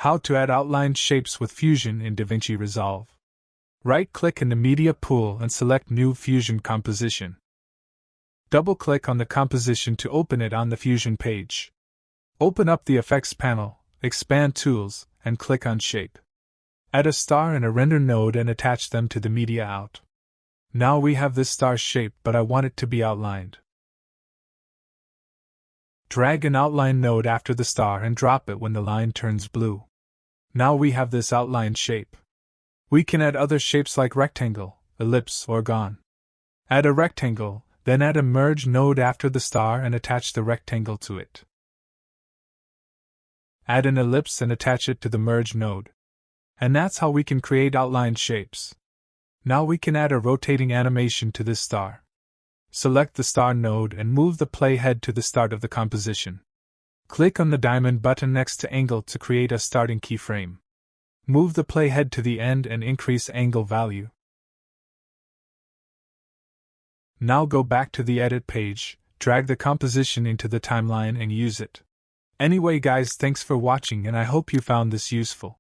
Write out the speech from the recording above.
How to add outlined shapes with Fusion in Davinci Resolve. Right-click in the Media pool and select New Fusion Composition. Double-click on the composition to open it on the Fusion page. Open up the Effects panel, expand Tools, and click on Shape. Add a star and a render node and attach them to the media out. Now we have this star shape, but I want it to be outlined. Drag an outline node after the star and drop it when the line turns blue. Now we have this outlined shape. We can add other shapes like rectangle, ellipse, or Ngons. Add a rectangle, then add a merge node after the star and attach the rectangle to it. Add an ellipse and attach it to the merge node. And that's how we can create outlined shapes. Now we can add a rotating animation to this star. Select the star node and move the playhead to the start of the composition. Click on the diamond button next to angle to create a starting keyframe. Move the playhead to the end and increase angle value. Now go back to the edit page, drag the composition into the timeline and use it. Anyway guys, thanks for watching and I hope you found this useful.